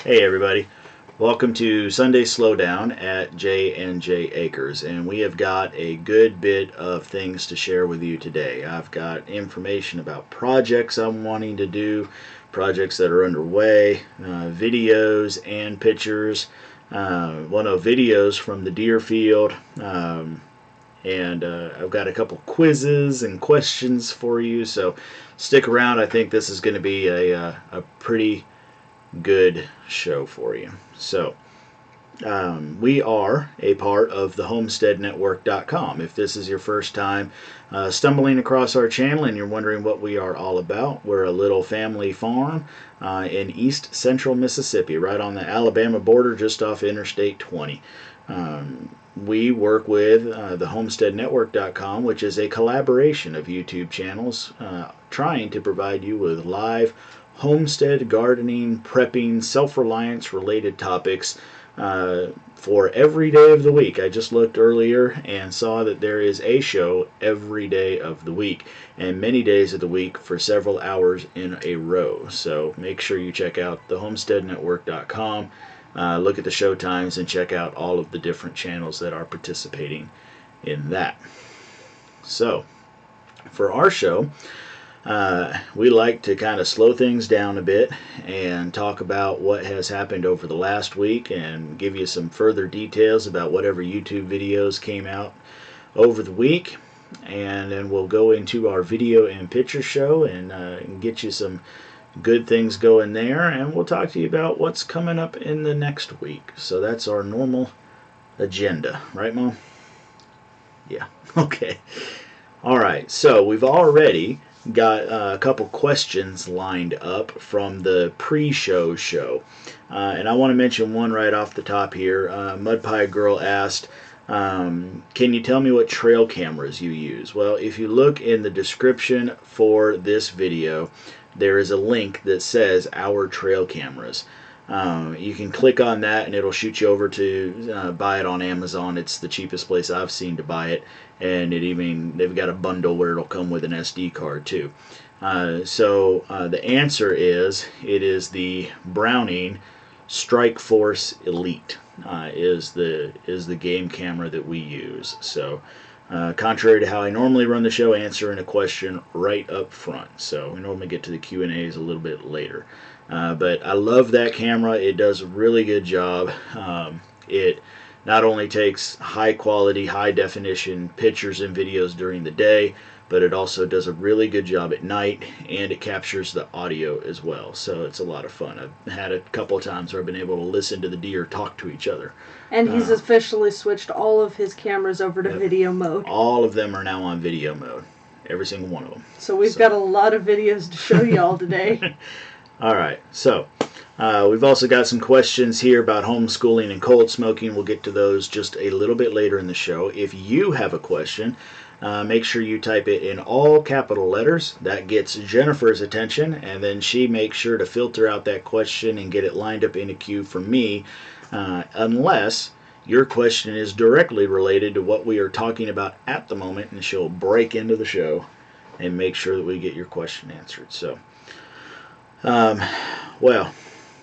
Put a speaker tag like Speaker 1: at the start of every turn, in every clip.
Speaker 1: Hey everybody, welcome to Sunday Slowdown at J&J Acres, and we have got a good bit of things to share with you today. I've got information about projects I'm wanting to do, projects that are underway, videos and pictures, videos from the deer field, and I've got a couple quizzes and questions for you, so stick around. I think this is going to be a pretty good show for you. So we are a part of the homesteadnetwork.com. If this is your first time stumbling across our channel and you're wondering what we are all about, we're a little family farm in east central Mississippi, right on the Alabama border, just off Interstate 20. We work with the homesteadnetwork.com, which is a collaboration of YouTube channels trying to provide you with live homestead, gardening, prepping, self-reliance related topics for every day of the week. I just looked earlier and saw that there is a show every day of the week and many days of the week for several hours in a row. So make sure you check out the homesteadnetwork.com, look at the show times, and check out all of the different channels that are participating in that. So for our show, we like to kind of slow things down a bit and talk about what has happened over the last week and give you some further details about whatever YouTube videos came out over the week. And then we'll go into our video and picture show and get you some good things going there. And we'll talk to you about what's coming up in the next week. So that's our normal agenda. Right, Mom? Yeah. Okay. All right. So we've already got a couple questions lined up from the pre-show show. And I want to mention one right off the top here. Mud Pie Girl asked, can you tell me what trail cameras you use? Well, if you look in the description for this video, there is a link that says our trail cameras. You can click on that and it'll shoot you over to buy it on Amazon. It's the cheapest place I've seen to buy it, and they've got a bundle where it'll come with an SD card too. So the answer is, it is the Browning Strike Force Elite is the game camera that we use. So contrary to how I normally run the show, answering a question right up front. So we normally get to the Q&As a little bit later. But I love that camera. It does a really good job. It not only takes high quality, high definition pictures and videos during the day, but it also does a really good job at night, and it captures the audio as well. So it's a lot of fun. I've had a couple of times where I've been able to listen to the deer talk to each other.
Speaker 2: And he's officially switched all of his cameras over to video mode.
Speaker 1: All of them are now on video mode. Every single one of them.
Speaker 2: So we've got a lot of videos to show y'all today.
Speaker 1: Alright, so we've also got some questions here about homeschooling and cold smoking. We'll get to those just a little bit later in the show. If you have a question, make sure you type it in all capital letters. That gets Jennifer's attention, and then she makes sure to filter out that question and get it lined up in a queue for me, unless your question is directly related to what we are talking about at the moment, and she'll break into the show and make sure that we get your question answered. So well,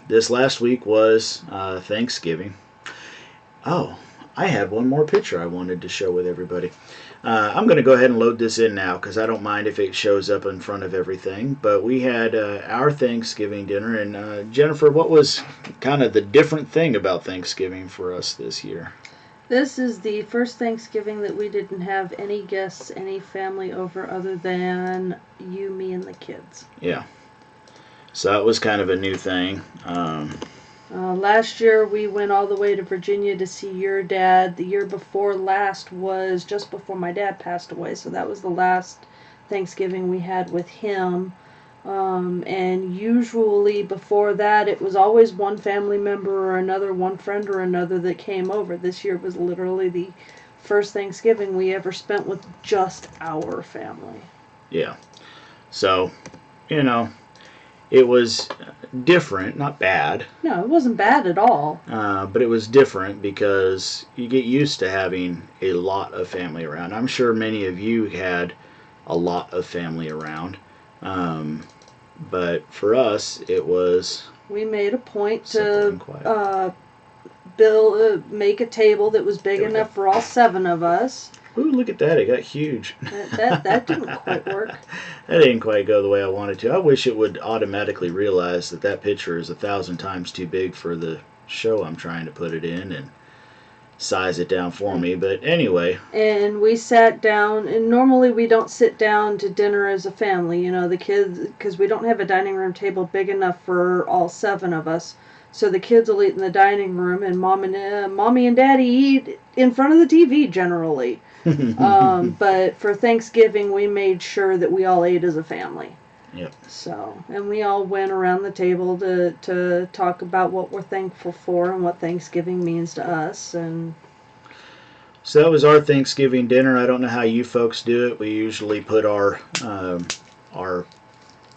Speaker 1: this last week was Thanksgiving. Oh, I had one more picture I wanted to show with everybody. I'm going to go ahead and load this in now because I don't mind if it shows up in front of everything. But we had our Thanksgiving dinner, and Jennifer, what was kind of the different thing about Thanksgiving for us this year?
Speaker 2: This is the first Thanksgiving that we didn't have any guests, any family over other than you, me, and the kids.
Speaker 1: Yeah. So that was kind of a new thing.
Speaker 2: Last year we went all the way to Virginia to see your dad. The year before last was just before my dad passed away, so that was the last Thanksgiving we had with him. And usually before that it was always one family member or another, one friend or another that came over. This year was literally the first Thanksgiving we ever spent with just our family.
Speaker 1: Yeah. So, you know, it was different, not bad.
Speaker 2: No, it wasn't bad at all.
Speaker 1: But it was different because you get used to having a lot of family around. I'm sure many of you had a lot of family around. But for us, it was
Speaker 2: We made a point
Speaker 1: Something
Speaker 2: to
Speaker 1: quiet.
Speaker 2: make a table that was big enough for all 7 of us.
Speaker 1: Ooh, look at that! It got huge.
Speaker 2: That didn't quite work.
Speaker 1: That didn't quite go the way I wanted to. I wish it would automatically realize that that picture is 1,000 times too big for the show I'm trying to put it in and size it down for me. But anyway.
Speaker 2: And we sat down, and normally we don't sit down to dinner as a family, you know, the kids, because we don't have a dining room table big enough for all 7 of us. So the kids will eat in the dining room, and mommy and daddy eat in front of the TV generally. But for Thanksgiving, we made sure that we all ate as a family.
Speaker 1: Yep.
Speaker 2: So, and we all went around the table to talk about what we're thankful for and what Thanksgiving means to us. And
Speaker 1: so that was our Thanksgiving dinner. I don't know how you folks do it. We usually put our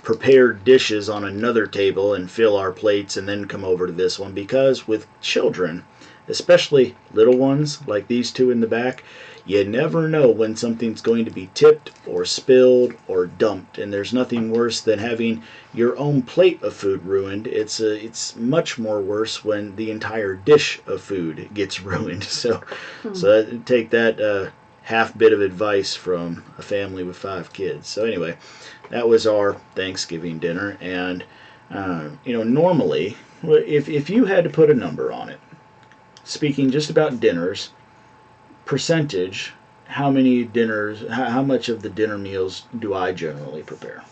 Speaker 1: prepared dishes on another table and fill our plates and then come over to this one, because with children, especially little ones like these 2 in the back, you never know when something's going to be tipped or spilled or dumped, and there's nothing worse than having your own plate of food ruined. It's much more worse when the entire dish of food gets ruined. So take that half bit of advice from a family with 5 kids. So anyway, that was our Thanksgiving dinner. And normally, if you had to put a number on it, speaking just about dinners, percentage, how much of the dinner meals do I generally prepare?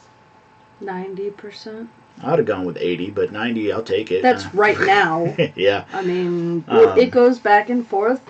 Speaker 2: 90%.
Speaker 1: I'd have gone with 80, but 90, I'll take it.
Speaker 2: That's right now.
Speaker 1: Yeah.
Speaker 2: I mean, it goes back and forth.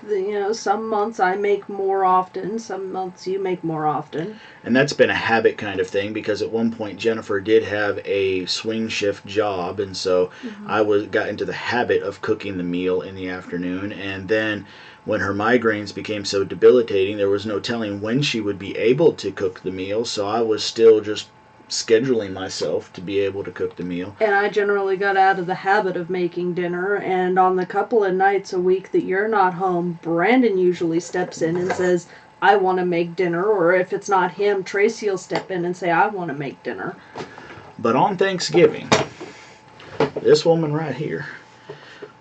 Speaker 2: Some months I make more often, some months you make more often.
Speaker 1: And that's been a habit kind of thing, because at one point Jennifer did have a swing shift job, and so I got into the habit of cooking the meal in the afternoon. And then when her migraines became so debilitating, there was no telling when she would be able to cook the meal, so I was still just scheduling myself to be able to cook the meal.
Speaker 2: And I generally got out of the habit of making dinner, and on the couple of nights a week that you're not home, Brandon usually steps in and says, I want to make dinner, or if it's not him, Tracy will step in and say, I want to make dinner.
Speaker 1: But on Thanksgiving, this woman right here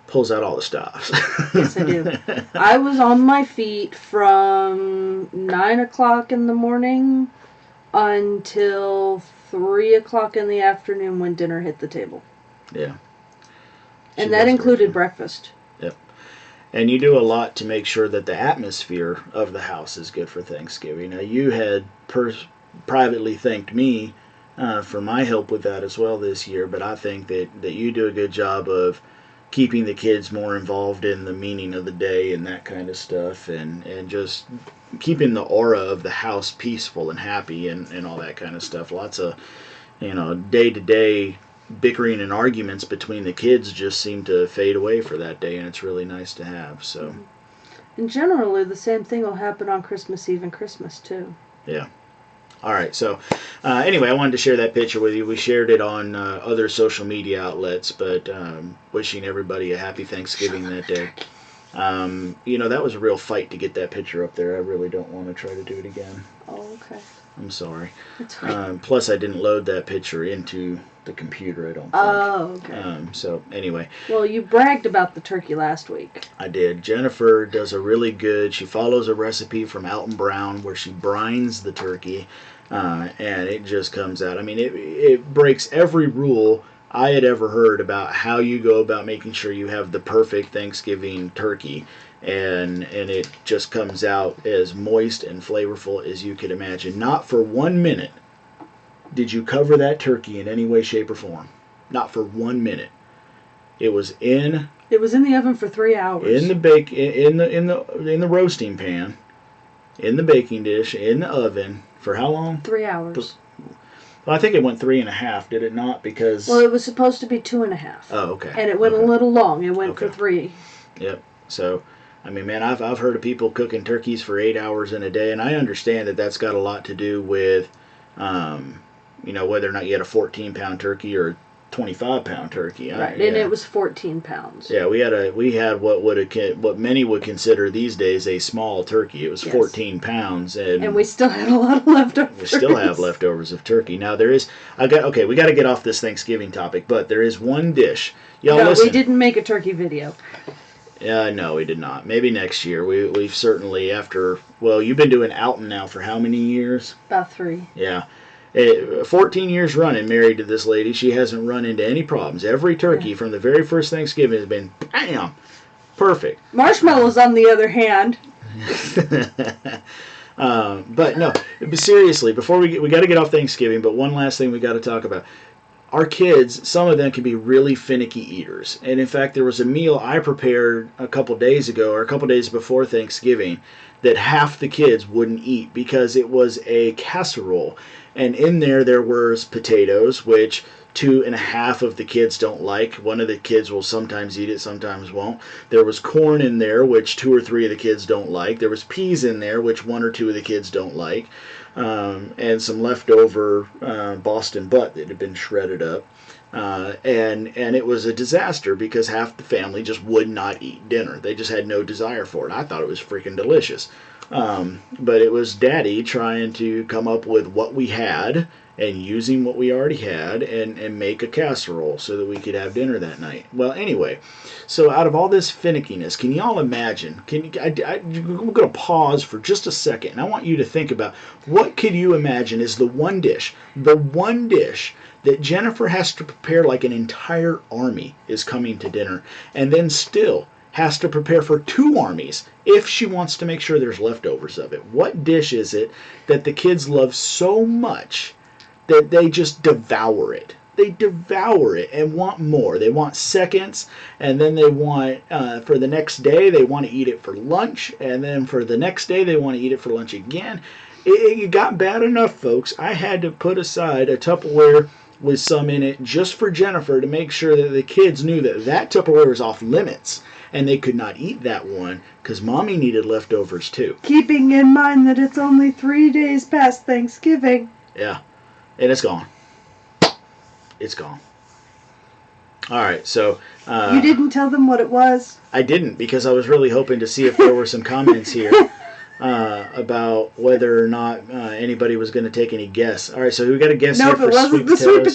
Speaker 1: pulls out all the stops.
Speaker 2: Yes, I do. I was on my feet from 9 o'clock in the morning until 3 o'clock in the afternoon when dinner hit the table.
Speaker 1: Yeah.
Speaker 2: And that included breakfast.
Speaker 1: Yep. And you do a lot to make sure that the atmosphere of the house is good for Thanksgiving. Now, you had privately thanked me for my help with that as well this year, but I think that you do a good job of keeping the kids more involved in the meaning of the day and that kind of stuff, and just keeping the aura of the house peaceful and happy and all that kind of stuff. Lots of day-to-day bickering and arguments between the kids just seem to fade away for that day, and it's really nice to have. So,
Speaker 2: and generally the same thing will happen on Christmas Eve and Christmas too.
Speaker 1: Yeah. All right, so anyway, I wanted to share that picture with you. We shared it on other social media outlets, but wishing everybody a happy Thanksgiving that day. That was a real fight to get that picture up there. I really don't want to try to do it again.
Speaker 2: Oh, okay.
Speaker 1: I'm sorry.
Speaker 2: It's okay.
Speaker 1: Plus, I didn't load that picture into the computer, I don't think.
Speaker 2: Oh, okay.
Speaker 1: So, anyway.
Speaker 2: Well, you bragged about the turkey last week.
Speaker 1: I did. Jennifer does a really good, she follows a recipe from Alton Brown where she brines the turkey, and it just comes out. I mean, it breaks every rule I had ever heard about how you go about making sure you have the perfect Thanksgiving turkey. And it just comes out as moist and flavorful as you could imagine. Not for 1 minute did you cover that turkey in any way, shape, or form. Not for 1 minute. It was in
Speaker 2: the oven for 3 hours.
Speaker 1: In the roasting pan, in the baking dish, in the oven for how long?
Speaker 2: 3 hours.
Speaker 1: Well, I think it went 3.5. Did it not? Because
Speaker 2: it was supposed to be 2.5.
Speaker 1: Oh, okay.
Speaker 2: And it went a little long. It went for 3.
Speaker 1: Yep. So, I mean, man, I've heard of people cooking turkeys for 8 hours in a day, and I understand that that's got a lot to do with, whether or not you had a 14-pound turkey or a 25-pound turkey.
Speaker 2: Right,
Speaker 1: Yeah.
Speaker 2: and it was 14 pounds.
Speaker 1: Yeah, we had what many would consider these days a small turkey. It was 14 pounds,
Speaker 2: and we still had a lot of leftovers.
Speaker 1: We still have leftovers of turkey. Now we got to get off this Thanksgiving topic, but there is one dish. Y'all
Speaker 2: no,
Speaker 1: listen.
Speaker 2: we didn't make a turkey video.
Speaker 1: No, we did not. Maybe next year. We've certainly you've been doing Alton now for how many years?
Speaker 2: About 3.
Speaker 1: Yeah. 14 years running, married to this lady. She hasn't run into any problems. Every turkey from the very first Thanksgiving has been, bam, perfect.
Speaker 2: Marshmallows, on the other hand.
Speaker 1: But no, seriously, before we got to get off Thanksgiving, but one last thing we got to talk about. Our kids, some of them can be really finicky eaters. And in fact, there was a meal I prepared a couple days ago, or a couple days before Thanksgiving, that half the kids wouldn't eat because it was a casserole. And in there was potatoes, which 2.5 of the kids don't like. One of the kids will sometimes eat it, sometimes won't. There was corn in there, which 2 or 3 of the kids don't like. There was peas in there, which 1 or 2 of the kids don't like. And some leftover Boston butt that had been shredded up. And it was a disaster because half the family just would not eat dinner. They just had no desire for it. I thought it was freaking delicious. But it was Daddy trying to come up with what we had and using what we already had and make a casserole so that we could have dinner that night. Well, anyway, so out of all this finickiness, can y'all imagine? I'm going to pause for just a second, and I want you to think about what could you imagine is the one dish that Jennifer has to prepare like an entire army is coming to dinner, and then still has to prepare for 2 armies if she wants to make sure there's leftovers of it. What dish is it that the kids love so much that they just devour it? They devour it and want more. They want seconds, and then they want, for the next day, they want to eat it for lunch, and then for the next day, they want to eat it for lunch again. It got bad enough, folks. I had to put aside a Tupperware with some in it just for Jennifer to make sure that the kids knew that Tupperware was off limits and they could not eat that one because Mommy needed leftovers too.
Speaker 2: Keeping in mind that it's only 3 days past Thanksgiving.
Speaker 1: Yeah, and it's gone. It's gone. All right, so...
Speaker 2: you didn't tell them what it was?
Speaker 1: I didn't, because I was really hoping to see if there were some comments here about whether or not anybody was going to take any guess. All right, so we got a guess here for
Speaker 2: sweet potatoes. Nope, it wasn't the sweet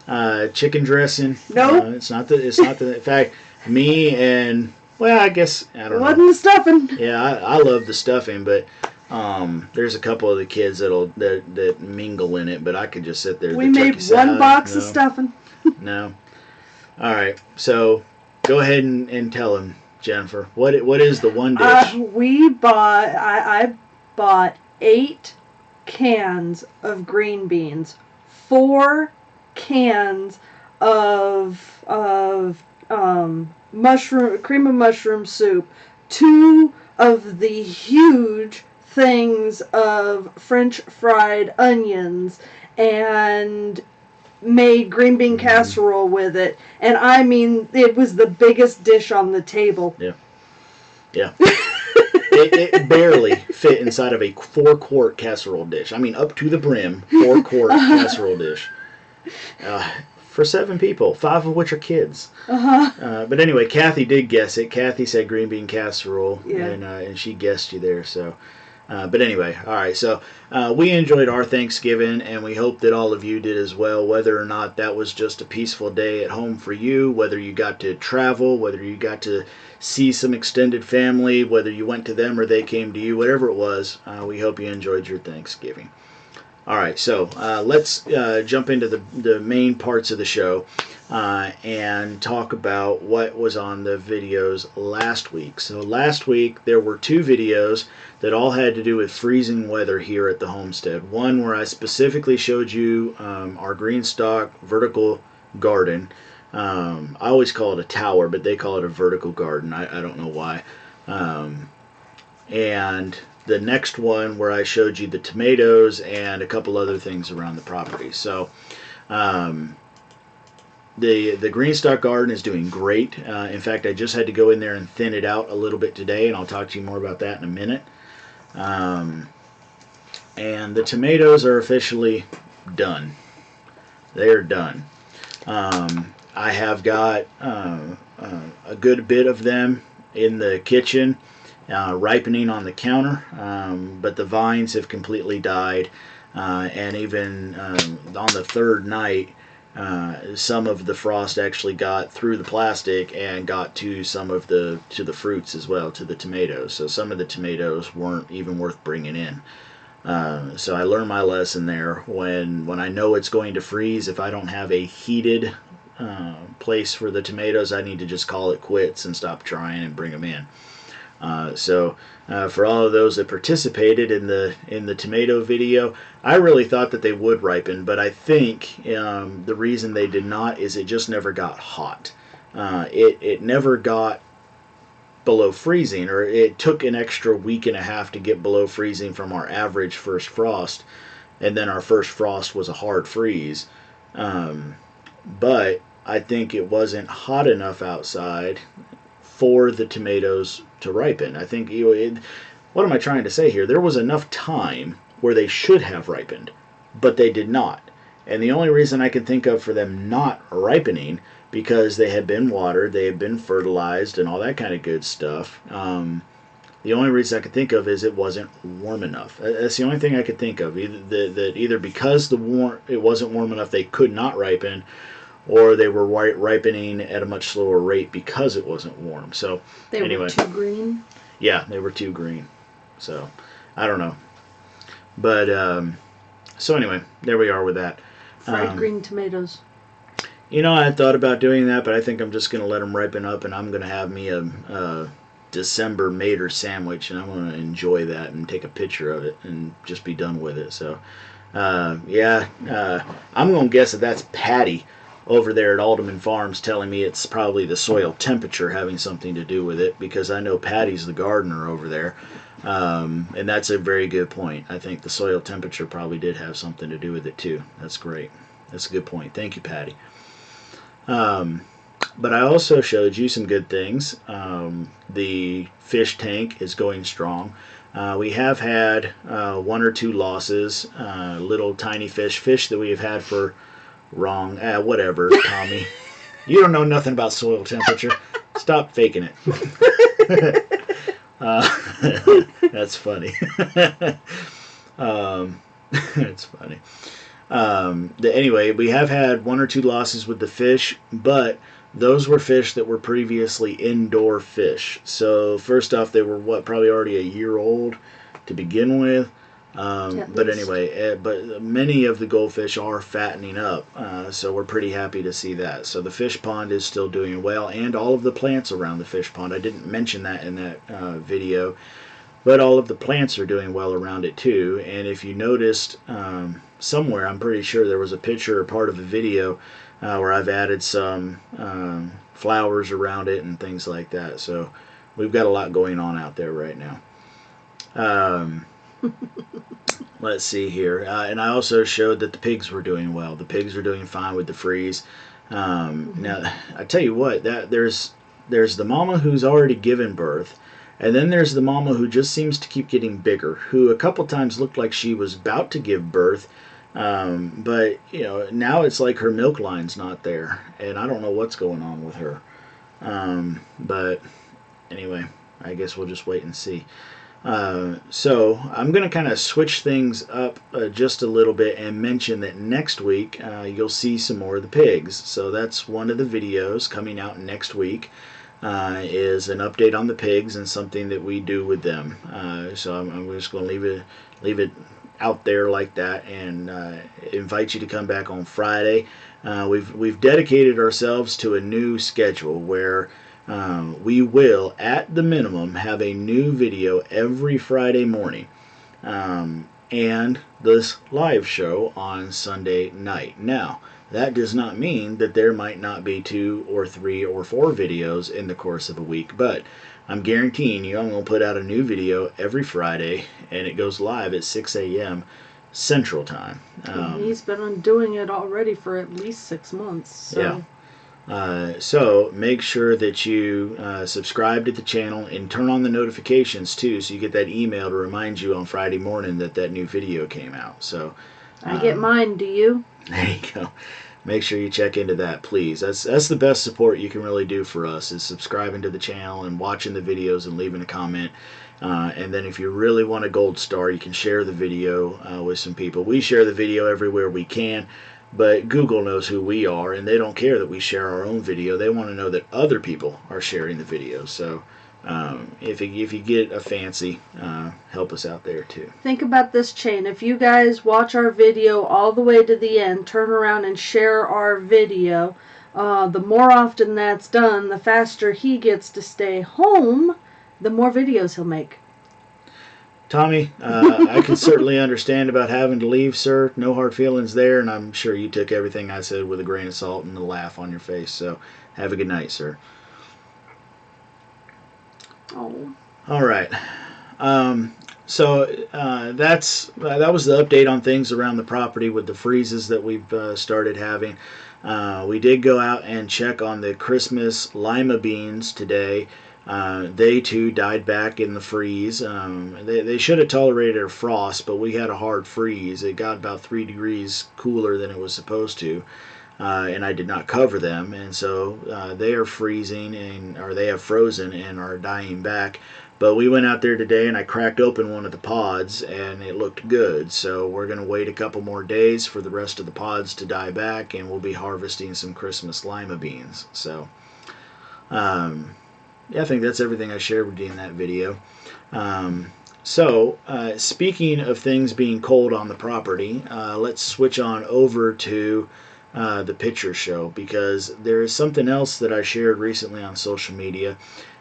Speaker 2: potatoes.
Speaker 1: Chicken dressing.
Speaker 2: Nope.
Speaker 1: It's not the... In fact, me and... Well, I guess... I don't know.
Speaker 2: It wasn't the stuffing.
Speaker 1: Yeah, I love the stuffing, but... there's a couple of the kids that mingle in it, but I could just sit there.
Speaker 2: We made one box of stuffing.
Speaker 1: No. All right, so go ahead and tell him, Jennifer. What is the one dish?
Speaker 2: I bought 8 cans of green beans, 4 cans of cream of mushroom soup, 2 of the huge things of French fried onions, and made green bean casserole with it. And I mean, it was the biggest dish on the table.
Speaker 1: Yeah. It barely fit inside of a 4-quart casserole dish. I mean, up to the brim, 4-quart casserole dish. For 7 people, 5 of which are kids. But anyway, Kathy did guess it. Kathy said green bean casserole, and she guessed you there. So, but anyway, all right. So we enjoyed our Thanksgiving, and we hope that all of you did as well. Whether or not that was just a peaceful day at home for you, whether you got to travel, whether you got to see some extended family, whether you went to them or they came to you, whatever it was, we hope you enjoyed your Thanksgiving. All right, so let's jump into the main parts of the show and talk about what was on the videos last week. So last week there were 2 videos that all had to do with freezing weather here at the homestead. One where I specifically showed you our green stock vertical garden. I always call it a tower, but they call it a vertical garden. I don't know why. And the next one where I showed you the tomatoes and a couple other things around the property. So the green stock garden is doing great. In fact, I just had to go in there and thin it out a little bit today, and I'll talk to you more about that in a minute. And the tomatoes are officially done. They are done. I have got a good bit of them in the kitchen, ripening on the counter, but the vines have completely died. And even on the third night, some of the frost actually got through the plastic and got to some of the fruits as well, to the tomatoes. So some of the tomatoes weren't even worth bringing in. So I learned my lesson there. When I know it's going to freeze, if I don't have a heated place for the tomatoes, I need to just call it quits and stop trying and bring them in. For all of those that participated in the tomato video, I really thought that they would ripen, but I think the reason they did not is it just never got hot. It never got below freezing, or it took an extra week and a half to get below freezing from our average first frost, and then our first frost was a hard freeze. But I think it wasn't hot enough outside for the tomatoes to ripen. I think, what am I trying to say here? There was enough time where they should have ripened, but they did not. And the only reason I can think of for them not ripening, because they had been watered, they had been fertilized, and all that kind of good stuff. The only reason I could think of is it wasn't warm enough. That's the only thing I could think of. Either because it wasn't warm enough, they could not ripen, or they were ripening at a much slower rate because it wasn't warm. So
Speaker 2: they were too green.
Speaker 1: Yeah, they were too green. So I don't know. But so anyway, there we are with that.
Speaker 2: Fried green tomatoes.
Speaker 1: I thought about doing that, but I think I'm just going to let them ripen up, and I'm going to have me a December Mater sandwich, and I'm going to enjoy that and take a picture of it and just be done with it. So I'm going to guess that that's Patty over there at Alderman Farms telling me it's probably the soil temperature having something to do with it, because I know Patty's the gardener over there. And that's a very good point. I think the soil temperature probably did have something to do with it too. That's great. That's a good point. Thank you, Patty. But I also showed you some good things. The fish tank is going strong. We have had one or two losses, little tiny fish that we have had for whatever, Tommy. You don't know nothing about soil temperature. Stop faking it. That's funny. It's funny. Anyway, we have had one or two losses with the fish, but those were fish that were previously indoor fish. So first off, they were probably already a year old to begin with. But anyway, but many of the goldfish are fattening up, so we're pretty happy to see that. So the fish pond is still doing well, and all of the plants around the fish pond. I didn't mention that in that video, but all of the plants are doing well around it too. And if you noticed somewhere, I'm pretty sure there was a picture or part of the video where I've added some flowers around it and things like that. So we've got a lot going on out there right now. Let's see here. And I also showed that the pigs were doing well. The pigs are doing fine with the freeze. Now, I tell you what, there's the mama who's already given birth, and then there's the mama who just seems to keep getting bigger, who a couple times looked like she was about to give birth, but now it's like her milk line's not there, and I don't know what's going on with her. But anyway, I guess we'll just wait and see. So I'm going to kind of switch things up just a little bit and mention that next week you'll see some more of the pigs. So that's one of the videos coming out next week, is an update on the pigs and something that we do with them. So I'm just going to leave it out there like that, and invite you to come back on Friday. We've dedicated ourselves to a new schedule where we will, at the minimum, have a new video every Friday morning, and this live show on Sunday night. Now, that does not mean that there might not be 2 or 3 or 4 videos in the course of a week, but I'm guaranteeing you I'm going to put out a new video every Friday, and it goes live at 6 a.m. Central Time.
Speaker 2: He's been doing it already for at least 6 months. So.
Speaker 1: Yeah. So make sure that you subscribe to the channel and turn on the notifications too, so you get that email to remind you on Friday morning that new video came out. So
Speaker 2: I get mine. Do you?
Speaker 1: There you go. make sure you check into that, please. That's the best support you can really do for us, is subscribing to the channel and watching the videos and leaving a comment. And then if you really want a gold star, you can share the video with some people. We share the video everywhere we can, but Google knows who we are, and they don't care that we share our own video. They want to know that other people are sharing the video. So if you get a fancy, help us out there too.
Speaker 2: Think about this chain. If you guys watch our video all the way to the end, turn around and share our video, the more often that's done, the faster he gets to stay home, the more videos he'll make.
Speaker 1: Tommy, I can certainly understand about having to leave, sir. No hard feelings there, and I'm sure you took everything I said with a grain of salt and a laugh on your face. So have a good night, sir.
Speaker 2: Oh.
Speaker 1: All right. So that was the update on things around the property with the freezes that we've started having. We did go out and check on the Christmas lima beans today. They too died back in the freeze. They should have tolerated a frost, but we had a hard freeze. It got about 3 degrees cooler than it was supposed to, and I did not cover them, and so they are freezing, or they have frozen and are dying back. But we went out there today and I cracked open one of the pods and it looked good. So we're going to wait a couple more days for the rest of the pods to die back, and we'll be harvesting some Christmas lima beans. So yeah, I think that's everything I shared with you in that video. Speaking of things being cold on the property, let's switch on over to the picture show, because there is something else that I shared recently on social media,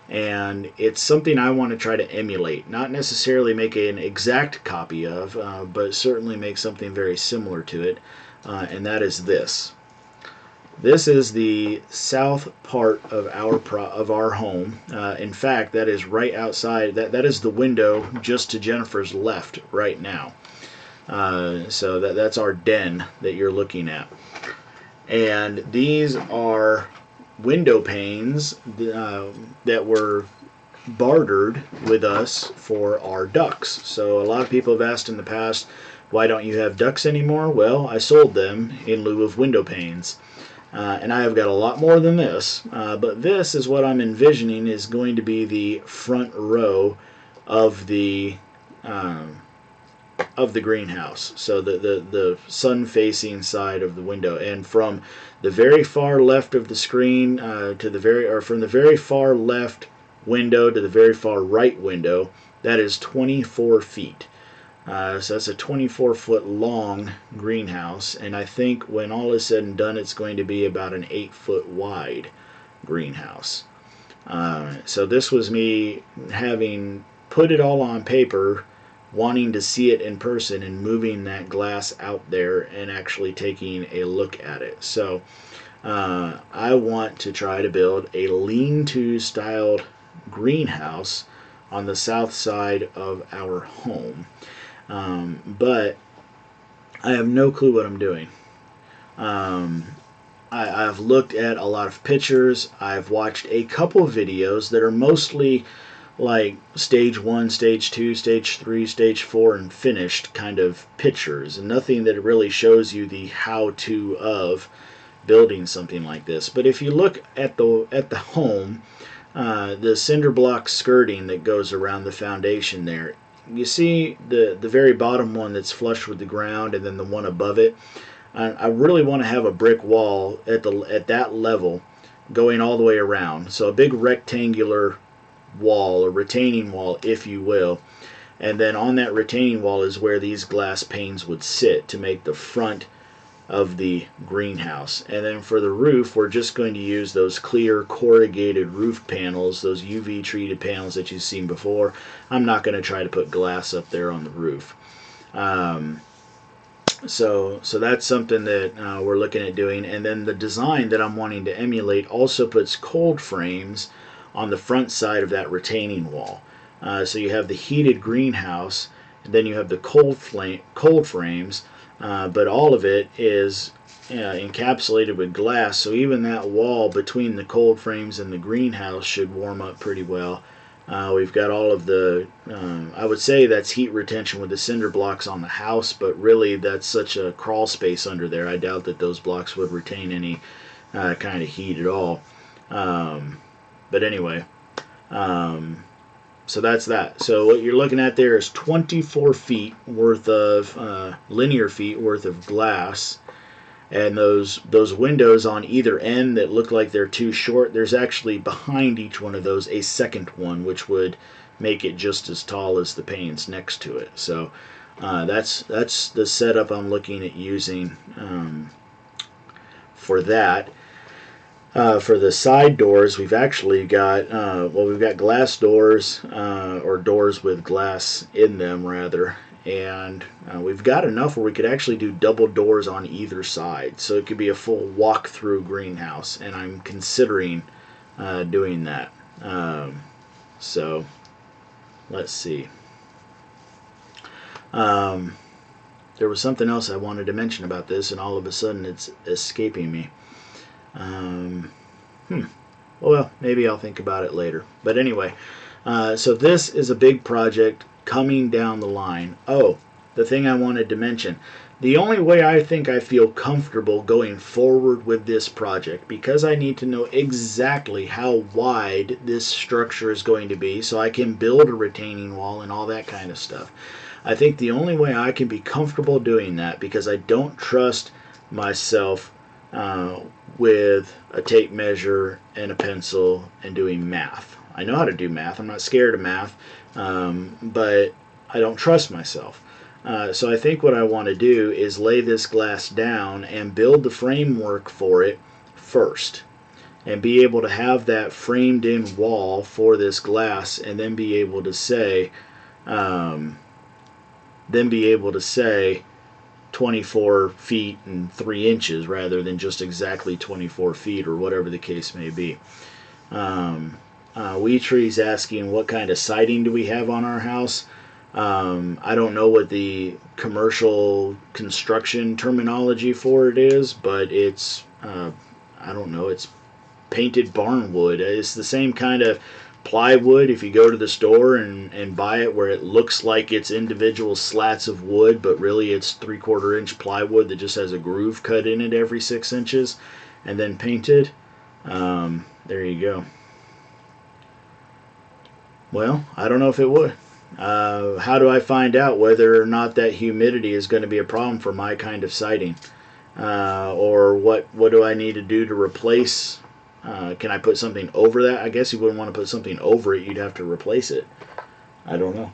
Speaker 1: and it's something I want to try to emulate. Not necessarily make an exact copy of, but certainly make something very similar to it, and that is this. This is the south part of our home. In fact, that is right outside. That is the window just to Jennifer's left right now. So that's our den that you're looking at. And these are window panes that were bartered with us for our ducks. So a lot of people have asked in the past, why don't you have ducks anymore? Well, I sold them in lieu of window panes. And I have got a lot more than this, but this is what I'm envisioning is going to be the front row of the greenhouse. So the sun-facing side of the window, and from the very far left of the screen from the very far left window to the very far right window, that is 24 feet. So that's a 24-foot long greenhouse, and I think when all is said and done, it's going to be about an 8-foot wide greenhouse. So this was me having put it all on paper, wanting to see it in person, and moving that glass out there and actually taking a look at it. So I want to try to build a lean-to styled greenhouse on the south side of our home. But I have no clue what I'm doing. I've looked at a lot of pictures. I've watched a couple videos that are mostly like stage 1, stage 2, stage 3, stage 4, and finished kind of pictures, and nothing that really shows you the how-to of building something like this. But if you look at the home, the cinder block skirting that goes around the foundation there, you see the very bottom one that's flush with the ground, and then the one above it. I really want to have a brick wall at that level going all the way around. So a big rectangular wall, a retaining wall, if you will. And then on that retaining wall is where these glass panes would sit to make the front of the greenhouse. And then for the roof, we're just going to use those clear corrugated roof panels, those UV treated panels that you've seen before. I'm not going to try to put glass up there on the roof. So that's something that we're looking at doing. And then the design that I'm wanting to emulate also puts cold frames on the front side of that retaining wall. So you have the heated greenhouse, and then you have the cold frames, but all of it is encapsulated with glass, so even that wall between the cold frames and the greenhouse should warm up pretty well We've got all of the, I would say that's heat retention with the cinder blocks on the house, but really that's such a crawl space under there. I doubt that those blocks would retain any kind of heat at all. But anyway, so that's that. So what you're looking at there is 24 feet worth of linear feet worth of glass, and those windows on either end that look like they're too short, there's actually behind each one of those a second one, which would make it just as tall as the panes next to it. So that's the setup I'm looking at using for that. For the side doors, we've actually got we've got glass doors, or doors with glass in them rather, and we've got enough where we could actually do double doors on either side, so it could be a full walk-through greenhouse, and I'm considering doing that. So let's see. There was something else I wanted to mention about this, and all of a sudden it's escaping me. Well, maybe I'll think about it later. But anyway, so this is a big project coming down the line. Oh, the thing I wanted to mention. The only way I think I feel comfortable going forward with this project, because I need to know exactly how wide this structure is going to be so I can build a retaining wall and all that kind of stuff. I think the only way I can be comfortable doing that, because I don't trust myself with a tape measure and a pencil and doing math. I know how to do math. I'm not scared of math, but I don't trust myself. So I think what I want to do is lay this glass down and build the framework for it first, and be able to have that framed in wall for this glass, and then be able to say, 24 feet and 3 inches rather than just exactly 24 feet or whatever the case may be. Tree's asking what kind of siding do we have on our house. I don't know what the commercial construction terminology for it is, but it's, I don't know, it's painted barn wood. It's the same kind of plywood if you go to the store and buy it, where it looks like it's individual slats of wood, but really it's 3/4 inch plywood that just has a groove cut in it every 6 inches and then painted. There you go. Well, I don't know if it would. How do I find out whether or not that humidity is going to be a problem for my kind of siding? Or what do I need to do to replace? Can I put something over that? I guess you wouldn't want to put something over it. You'd have to replace it. I don't know.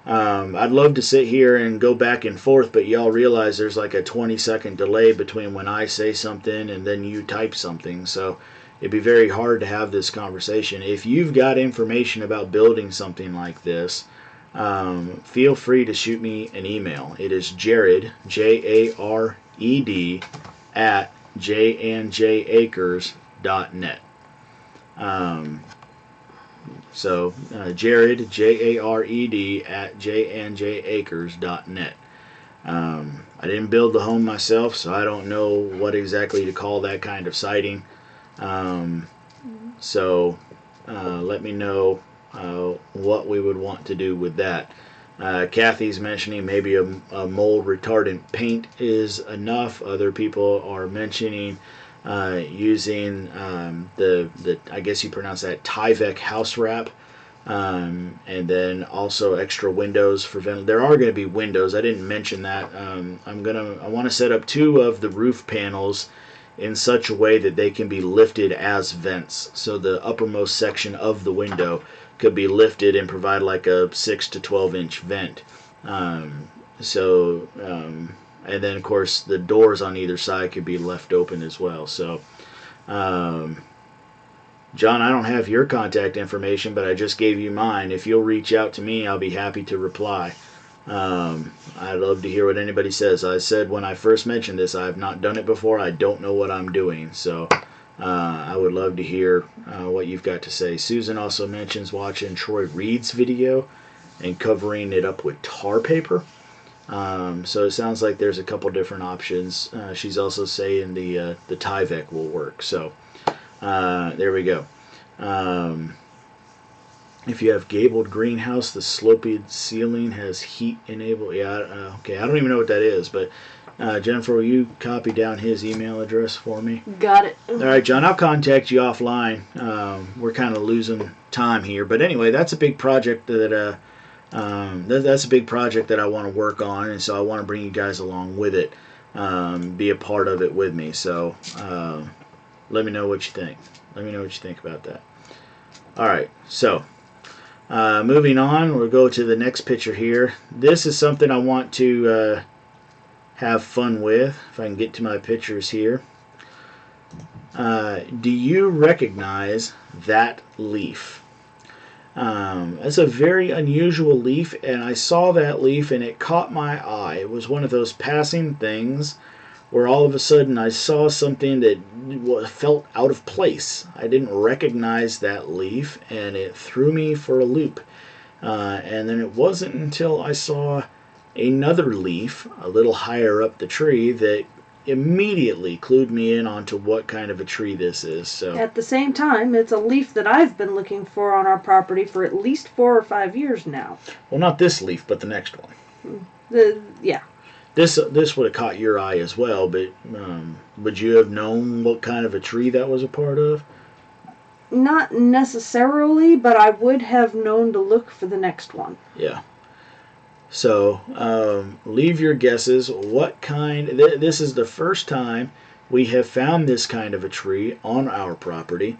Speaker 1: I'd love to sit here and go back and forth, but y'all realize there's like a 20-second delay between when I say something and then you type something. So it'd be very hard to have this conversation. If you've got information about building something like this, feel free to shoot me an email. It is Jared, Jared, at jnjacres.net. Jared, Jared, at jnjacres.net. I didn't build the home myself, so I don't know what exactly to call that kind of siding. Let me know what we would want to do with that. Kathy's mentioning maybe a mold retardant paint is enough. Other people are mentioning using the I guess you pronounce that Tyvek house wrap, and then also extra windows for vent. There are going to be windows. I didn't mention that. I want to set up 2 of the roof panels in such a way that they can be lifted as vents. So the uppermost section of the window could be lifted and provide like a 6 to 12 inch vent. And then of course the doors on either side could be left open as well. So, John, I don't have your contact information, but I just gave you mine. If you'll reach out to me, I'll be happy to reply. I'd love to hear what anybody says. I said when I first mentioned this, I have not done it before. I don't know what I'm doing. So I would love to hear what you've got to say. Susan also mentions watching Troy Reed's video and covering it up with tar paper. So it sounds like there's a couple different options. She's also saying the Tyvek will work. So there we go. Um, if you have gabled greenhouse, the sloped ceiling has heat enabled. Yeah, okay. I don't even know what that is, but Jennifer, will you copy down his email address for me?
Speaker 2: Got it.
Speaker 1: All right, John, I'll contact you offline. We're kind of losing time here, but anyway, that's a big project that's a big project that I want to work on, and so I want to bring you guys along with it, be a part of it with me. So let me know what you think. Let me know what you think about that. All right, so moving on, we'll go to the next picture here. This is something I want to have fun with. If I can get to my pictures here. Do you recognize that leaf? That's a very unusual leaf, and I saw that leaf and it caught my eye. It was one of those passing things where all of a sudden I saw something that felt out of place. I didn't recognize that leaf, and it threw me for a loop. And then it wasn't until I saw another leaf a little higher up the tree that immediately clued me in onto what kind of a tree this is. So
Speaker 2: at the same time, it's a leaf that I've been looking for on our property for at least 4 or 5 years now.
Speaker 1: Well, not this leaf, but the next one.
Speaker 2: Yeah.
Speaker 1: This would have caught your eye as well, but would you have known what kind of a tree that was a part of?
Speaker 2: Not necessarily, but I would have known to look for the next one.
Speaker 1: Yeah. So leave your guesses. What kind? This is the first time we have found this kind of a tree on our property.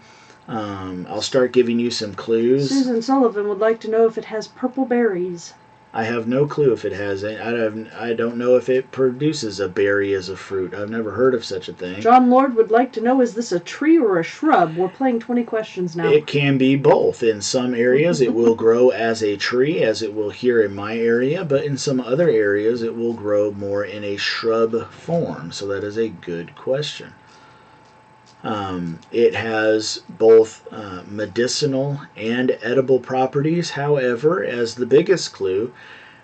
Speaker 1: I'll start giving you some clues.
Speaker 2: Susan Sullivan would like to know if it has purple berries.
Speaker 1: I have no clue if it has any. I don't know if it produces a berry as a fruit. I've never heard of such a thing.
Speaker 2: John Lord would like to know, is this a tree or a shrub? We're playing 20 questions now.
Speaker 1: It can be both. In some areas it will grow as a tree, as it will here in my area, but in some other areas it will grow more in a shrub form. So that is a good question. It has both medicinal and edible properties. However, as the biggest clue,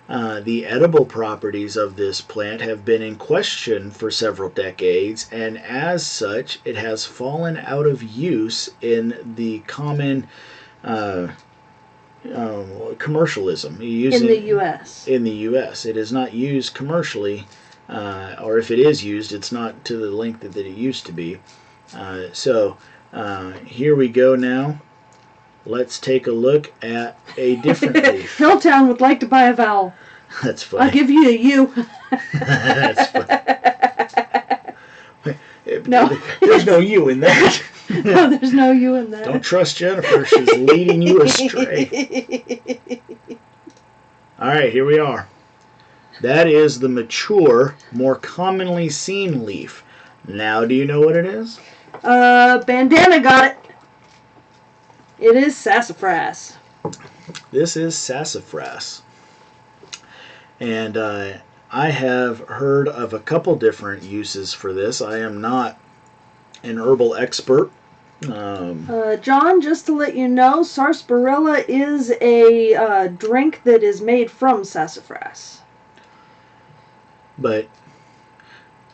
Speaker 1: the edible properties of this plant have been in question for several decades, and as such, it has fallen out of use in the common commercialism.
Speaker 2: In the U.S.
Speaker 1: In the U.S. It is not used commercially, or if it is used, it's not to the length that it used to be. So here we go now. Let's take a look at a different leaf.
Speaker 2: Hilltown would like to buy a vowel.
Speaker 1: That's funny.
Speaker 2: I'll give you a U.
Speaker 1: That's funny.
Speaker 2: No.
Speaker 1: There's no U in that.
Speaker 2: No, there's no U in that.
Speaker 1: Don't trust Jennifer. She's leading you astray. All right, here we are. That is the mature, more commonly seen leaf. Now, do you know what it is?
Speaker 2: Bandana got it. It is sassafras.
Speaker 1: This is sassafras. And I have heard of a couple different uses for this. I am not an herbal expert.
Speaker 2: John, just to let you know, sarsaparilla is a drink that is made from sassafras.
Speaker 1: But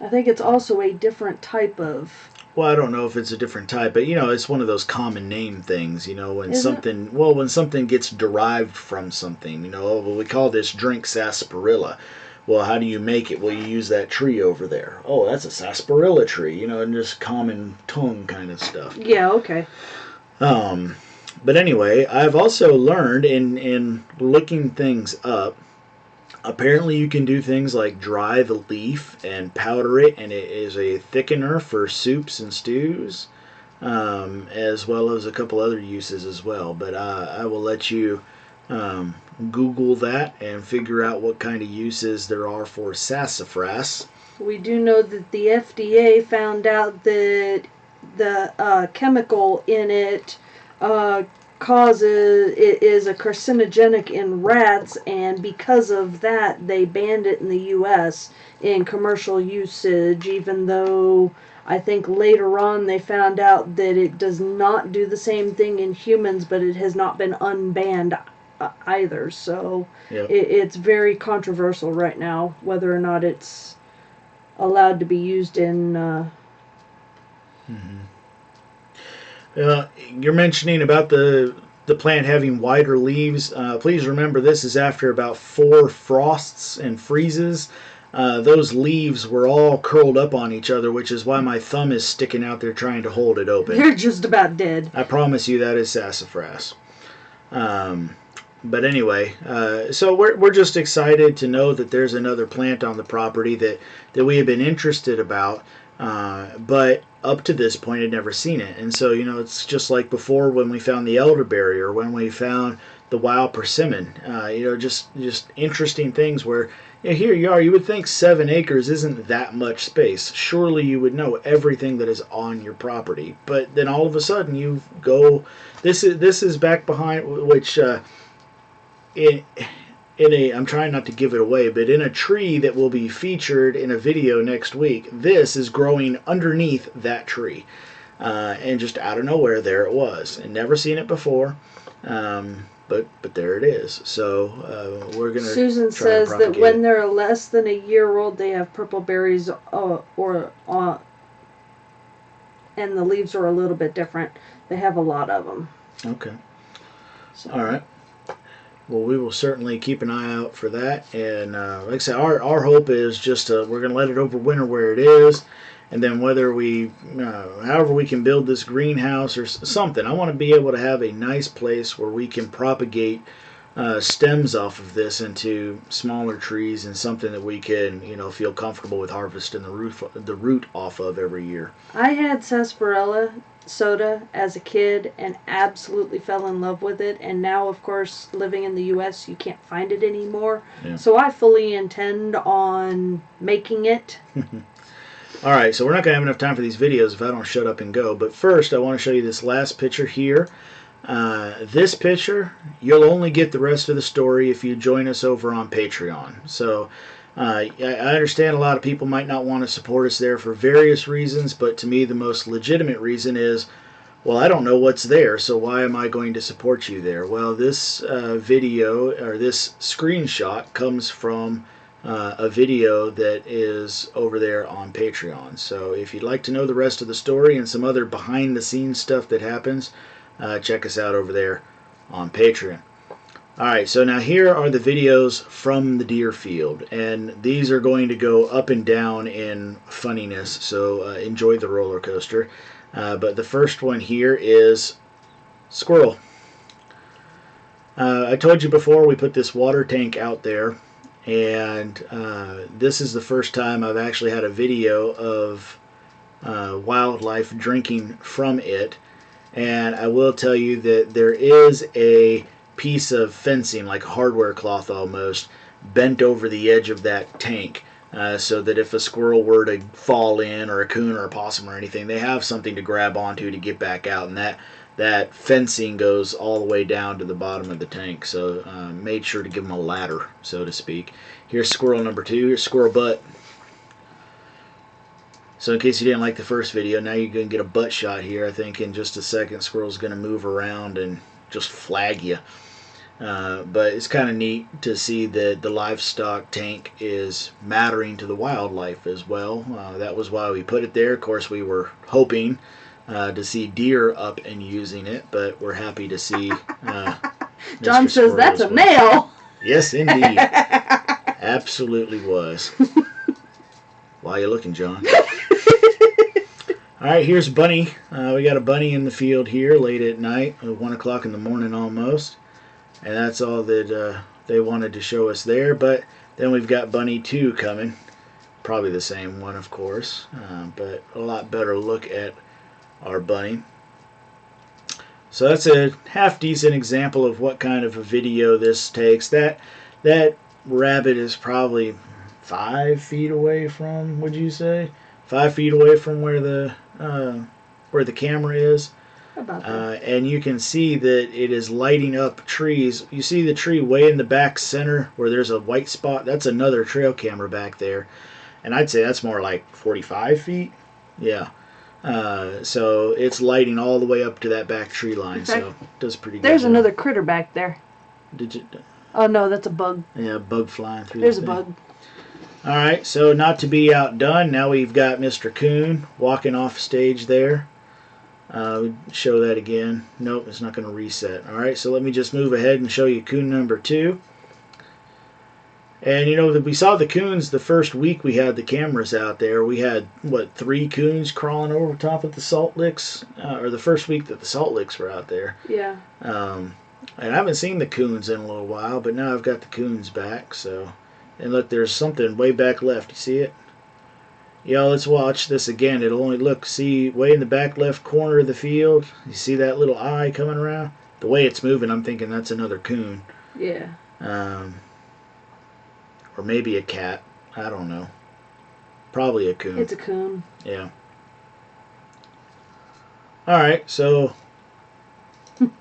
Speaker 2: I think it's also a different type of...
Speaker 1: Well, I don't know if it's a different type, but it's one of those common name things, when
Speaker 2: Is
Speaker 1: something, when something gets derived from something, we call this drink sarsaparilla. Well, how do you make it? Well, you use that tree over there. Oh, that's a sarsaparilla tree, and just common tongue kind of stuff.
Speaker 2: Yeah, okay.
Speaker 1: But anyway, I've also learned in looking things up, apparently you can do things like dry the leaf and powder it, and it is a thickener for soups and stews, as well as a couple other uses as well. But I will let you Google that and figure out what kind of uses there are for sassafras.
Speaker 2: We do know that the FDA found out that the chemical in it is a carcinogenic in rats, and because of that they banned it in the U.S. in commercial usage, even though I think later on they found out that it does not do the same thing in humans, but it has not been unbanned either. So
Speaker 1: Yep.
Speaker 2: It's very controversial right now whether or not it's allowed to be used in
Speaker 1: You're mentioning about the plant having wider leaves. Please remember this is after about 4 frosts and freezes. Those leaves were all curled up on each other, which is why my thumb is sticking out there trying to hold it open.
Speaker 2: They're just about dead.
Speaker 1: I promise you that is sassafras. But anyway, so we're just excited to know that there's another plant on the property that we have been interested about, but up to this point had never seen it. And so, it's just like before when we found the elderberry or when we found the wild persimmon. Just interesting things where here you are. You would think 7 acres isn't that much space. Surely you would know everything that is on your property. But then all of a sudden you go. This is back behind which. I'm trying not to give it away, but in a tree that will be featured in a video next week, this is growing underneath that tree. And just out of nowhere, there it was. And never seen it before, but there it is. So we're going to
Speaker 2: Susan says that when they're less than a year old, they have purple berries and the leaves are a little bit different. They have a lot of them.
Speaker 1: Okay. So. All right. Well, we will certainly keep an eye out for that. And like I said, our hope is just we're going to let it overwinter where it is. And then whether however we can build this greenhouse or something, I want to be able to have a nice place where we can propagate stems off of this into smaller trees and something that we can, feel comfortable with harvesting the root off of every year.
Speaker 2: I had sarsaparilla soda as a kid and absolutely fell in love with it, and now of course living in the US you can't find it anymore. Yeah. So I fully intend on making it.
Speaker 1: Alright, so we're not going to have enough time for these videos if I don't shut up and go, but first I want to show you this last picture here. This picture, you'll only get the rest of the story if you join us over on Patreon. So I understand a lot of people might not want to support us there for various reasons, but to me the most legitimate reason is, well, I don't know what's there, so why am I going to support you there? Well, this video, or this screenshot, comes from a video that is over there on Patreon. So if you'd like to know the rest of the story and some other behind-the-scenes stuff that happens, check us out over there on Patreon. Alright, so now here are the videos from the deer field, and these are going to go up and down in funniness, so enjoy the roller coaster. But the first one here is squirrel. I told you before we put this water tank out there, and this is the first time I've actually had a video of wildlife drinking from it. And I will tell you that there is a piece of fencing, like hardware cloth almost, bent over the edge of that tank, so that if a squirrel were to fall in, or a coon or a possum or anything, they have something to grab onto to get back out. And that fencing goes all the way down to the bottom of the tank, so made sure to give them a ladder, so to speak. Here's squirrel number 2. Here's squirrel butt. So in case you didn't like the first video, now you're going to get a butt shot here. I think in just a second squirrel's going to move around and just flag you. But it's kind of neat to see that the livestock tank is mattering to the wildlife as well. That was why we put it there. Of course, we were hoping to see deer up and using it, but we're happy to see
Speaker 2: John says that's a male.
Speaker 1: Yes, indeed. Absolutely was. Why are you looking, John? Alright, here's Bunny. We got a bunny in the field here late at night, 1 o'clock in the morning almost. And that's all that they wanted to show us there. But then we've got Bunny 2 coming. Probably the same one, of course. But a lot better look at our bunny. So that's a half-decent example of what kind of a video this takes. That rabbit is probably 5 feet away from, would you say? 5 feet away from where the camera is. And you can see that it is lighting up trees. You see the tree way in the back center where there's a white spot? That's another trail camera back there. And I'd say that's more like 45 feet. Yeah. So it's lighting all the way up to that back tree line. In fact, so it does pretty good.
Speaker 2: There's another critter back there.
Speaker 1: Did you?
Speaker 2: Oh no, that's a bug.
Speaker 1: Yeah, a bug flying through.
Speaker 2: There's a bug.
Speaker 1: Alright, so not to be outdone, now we've got Mr. Coon walking off stage there. Show that again. Nope, it's not going to reset. Alright, so let me just move ahead and show you coon number 2. And you know, we saw the coons the first week we had the cameras out there. We had, what, 3 coons crawling over top of the salt licks? Or the first week that the salt licks were out there.
Speaker 2: Yeah.
Speaker 1: And I haven't seen the coons in a little while, but now I've got the coons back. So, and look, there's something way back left. You see it? Yeah, let's watch this again. It'll only look, see, way in the back left corner of the field. You see that little eye coming around? The way it's moving, I'm thinking that's another coon.
Speaker 2: Yeah.
Speaker 1: Or maybe a cat. I don't know. Probably a coon.
Speaker 2: It's a coon.
Speaker 1: Yeah. Alright, so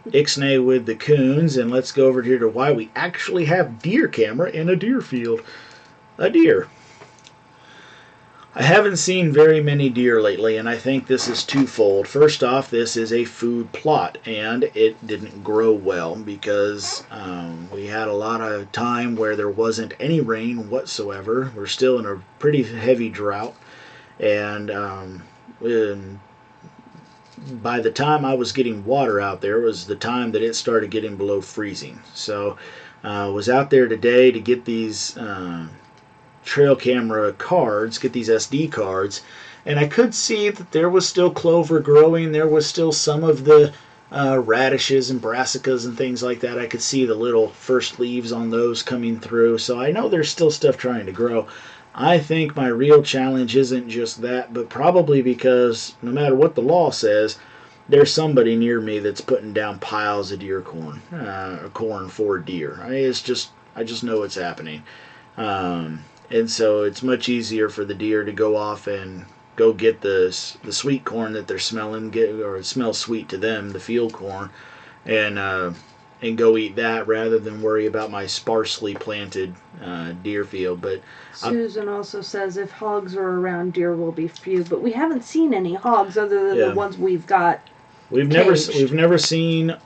Speaker 1: Ixnay with the coons, and let's go over here to why we actually have deer camera in a deer field. A deer. I haven't seen very many deer lately, and I think this is twofold. First off, this is a food plot, and it didn't grow well because we had a lot of time where there wasn't any rain whatsoever. We're still in a pretty heavy drought, and by the time I was getting water out there was the time that it started getting below freezing. So I was out there today to get these trail camera cards, get these SD cards, and I could see that there was still clover growing. There was still some of the radishes and brassicas and things like that. I could see the little first leaves on those coming through. So I know there's still stuff trying to grow. I think my real challenge isn't just that, but probably because no matter what the law says, there's somebody near me that's putting down piles of deer corn, corn for deer. I just know it's happening. And so it's much easier for the deer to go off and go get the sweet corn that they're smelling, or it smells sweet to them, the field corn, and go eat that rather than worry about my sparsely planted deer field. But
Speaker 2: Susan also says if hogs are around, deer will be few, but we haven't seen any hogs other than the ones we've got.
Speaker 1: We've never seen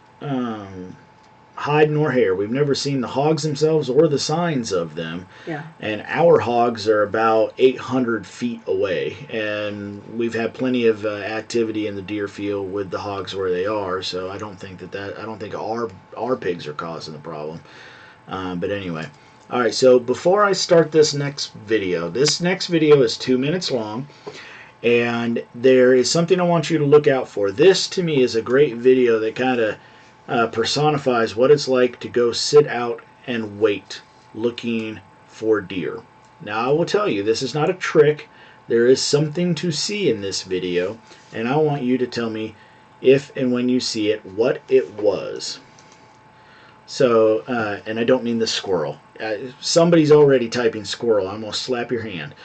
Speaker 1: hide nor hair. We've never seen the hogs themselves or the signs of them.
Speaker 2: Yeah.
Speaker 1: And our hogs are about 800 feet away, and we've had plenty of activity in the deer field with the hogs where they are. So I don't think our pigs are causing the problem. But anyway, all right. So before I start this next video is 2 minutes long. And there is something I want you to look out for. This, to me, is a great video that kind of personifies what it's like to go sit out and wait looking for deer. Now I will tell you, this is not a trick. There is something to see in this video, and I want you to tell me if and when you see it, what it was. So, and I don't mean the squirrel. Somebody's already typing squirrel. I'm going to slap your hand.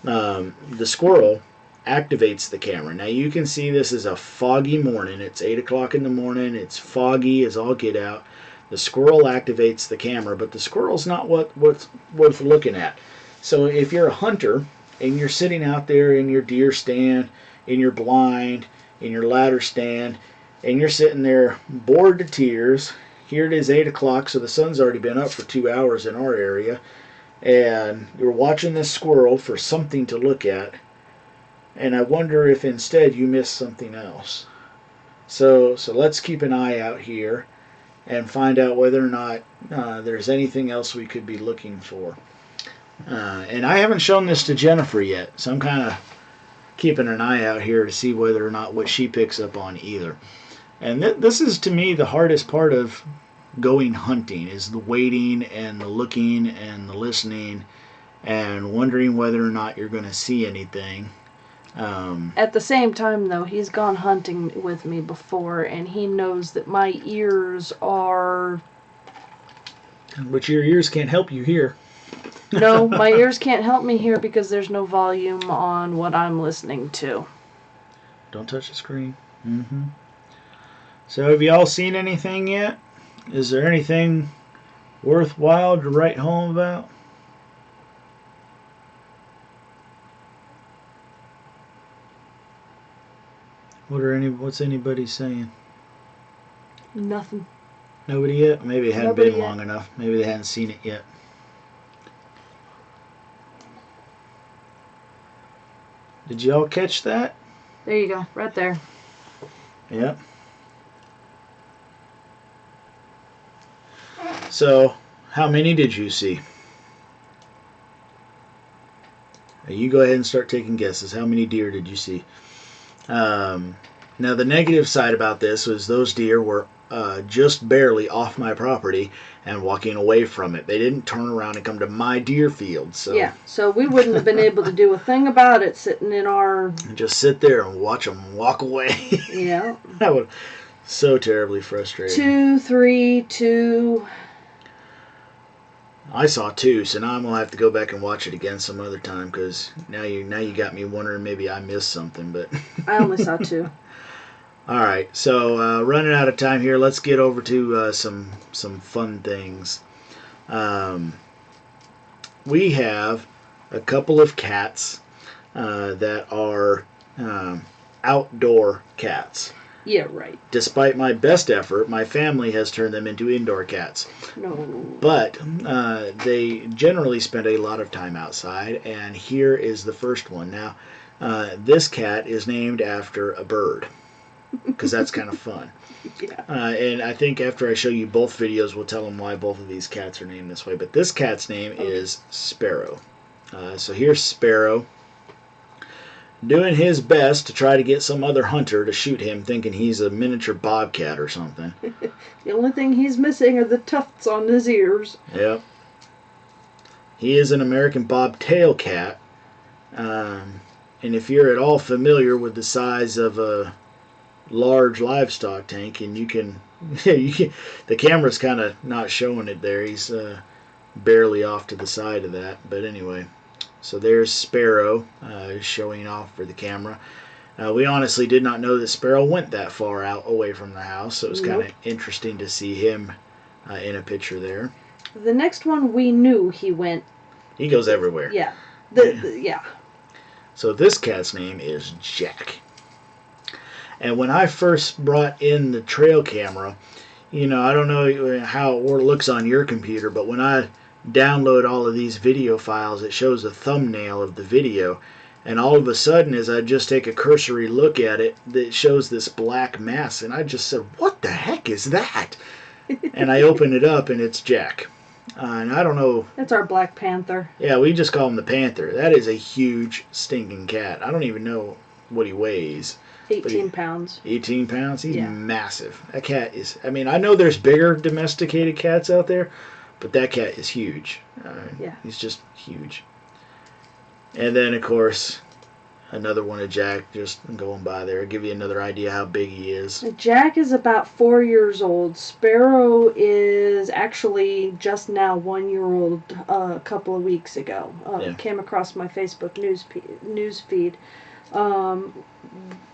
Speaker 1: The squirrel activates the camera. Now you can see this is a foggy morning. It's 8 o'clock in the morning. It's foggy as all get out. The squirrel activates the camera, but the squirrel's not what's worth looking at. So if you're a hunter and you're sitting out there in your deer stand, in your blind, in your ladder stand, and you're sitting there bored to tears, here it is 8 o'clock, so the sun's already been up for 2 hours in our area, and you're watching this squirrel for something to look at, and I wonder if instead you missed something else. So let's keep an eye out here and find out whether or not there's anything else we could be looking for. And I haven't shown this to Jennifer yet, so I'm kind of keeping an eye out here to see whether or not what she picks up on either. And this is, to me, the hardest part of going hunting, is the waiting and the looking and the listening and wondering whether or not you're going to see anything.
Speaker 2: At the same time, though, he's gone hunting with me before, and he knows that my ears are...
Speaker 1: But your ears can't help you here.
Speaker 2: No, my ears can't help me here because there's no volume on what I'm listening to.
Speaker 1: Don't touch the screen. So have you all seen anything yet? Is there anything worthwhile to write home about? What's anybody saying?
Speaker 2: Nothing.
Speaker 1: Nobody yet? Maybe it hadn't
Speaker 2: Nobody
Speaker 1: been
Speaker 2: yet.
Speaker 1: long enough. Maybe they hadn't seen it yet. Did you all catch that?
Speaker 2: There you go, right there.
Speaker 1: Yep. So, how many did you see? You go ahead and start taking guesses. How many deer did you see? Um, Now, the negative side about this was those deer were just barely off my property and walking away from it. They didn't turn around and come to my deer field. So
Speaker 2: Yeah, so we wouldn't have been able to do a thing about it sitting in our...
Speaker 1: just sit there and watch them walk away.
Speaker 2: Yeah.
Speaker 1: That was so terribly frustrating.
Speaker 2: 2, 3, 2.
Speaker 1: I saw 2, so now I'm gonna have to go back and watch it again some other time because now you got me wondering maybe I missed something. But
Speaker 2: I only saw 2.
Speaker 1: all right, so running out of time here. Let's get over to some fun things. We have a couple of cats that are outdoor cats.
Speaker 2: Yeah, right.
Speaker 1: Despite my best effort, my family has turned them into indoor cats.
Speaker 2: No.
Speaker 1: But they generally spend a lot of time outside, and here is the first one. Now, this cat is named after a bird, because that's kind of fun.
Speaker 2: Yeah.
Speaker 1: And I think after I show you both videos, we'll tell them why both of these cats are named this way. But this cat's name is Sparrow. So here's Sparrow doing his best to try to get some other hunter to shoot him, thinking he's a miniature bobcat or something.
Speaker 2: The only thing he's missing are the tufts on his ears.
Speaker 1: Yep. He is an American bobtail cat. And if you're at all familiar with the size of a large livestock tank, and you can the camera's kind of not showing it there. He's barely off to the side of that. But anyway, so there's Sparrow showing off for the camera. We honestly did not know that Sparrow went that far out away from the house, so it was kind of interesting to see him in a picture there.
Speaker 2: The next one we knew he went.
Speaker 1: He goes everywhere.
Speaker 2: Yeah. Yeah.
Speaker 1: So this cat's name is Jack. And when I first brought in the trail camera, I don't know how it looks on your computer, but when I download all of these video files, it shows a thumbnail of the video. And all of a sudden, as I just take a cursory look at it, it shows this black mass. And I just said, what the heck is that? And I open it up, and it's Jack. And I don't know.
Speaker 2: That's our Black Panther.
Speaker 1: Yeah, we just call him the Panther. That is a huge, stinking cat. I don't even know what he weighs.
Speaker 2: 18 pounds.
Speaker 1: 18 pounds? He's massive. That cat is... I mean, I know there's bigger domesticated cats out there, but that cat is huge.
Speaker 2: Yeah.
Speaker 1: He's just huge. And then, of course, another one of Jack just going by there. I'll give you another idea how big he is.
Speaker 2: Jack is about 4 years old. Sparrow is actually just now 1 year old a couple of weeks ago. Came across my Facebook news feed.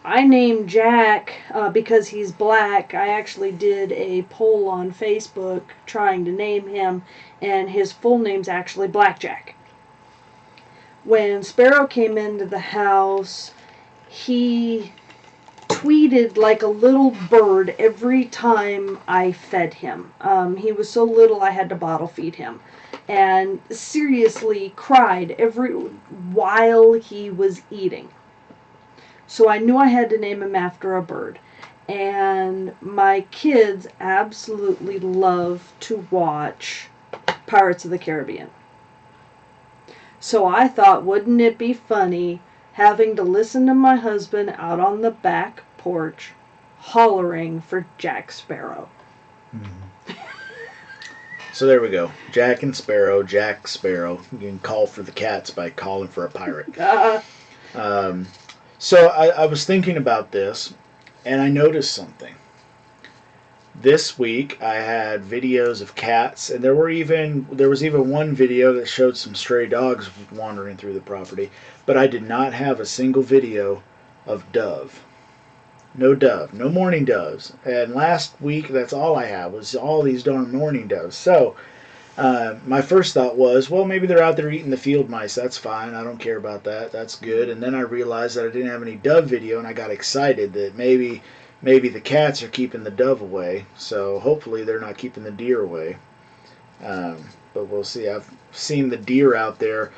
Speaker 2: I named Jack because he's black. I actually did a poll on Facebook trying to name him, and his full name's actually Blackjack. When Sparrow came into the house, he tweeted like a little bird every time I fed him. He was so little I had to bottle feed him, and seriously cried while he was eating. So I knew I had to name him after a bird. And my kids absolutely love to watch Pirates of the Caribbean. So I thought, wouldn't it be funny having to listen to my husband out on the back porch hollering for Jack Sparrow.
Speaker 1: Mm-hmm. So there we go. Jack and Sparrow, Jack Sparrow. You can call for the cats by calling for a pirate. So I was thinking about this, and I noticed something. This week I had videos of cats, and there was even one video that showed some stray dogs wandering through the property, but I did not have a single video of dove. No dove, no mourning doves. And last week, that's all I had, was all these darn mourning doves. So my first thought was, well, maybe they're out there eating the field mice. That's fine. I don't care about that. That's good. And then I realized that I didn't have any dove video, and I got excited that maybe the cats are keeping the dove away. So hopefully they're not keeping the deer away. But we'll see. I've seen the deer out there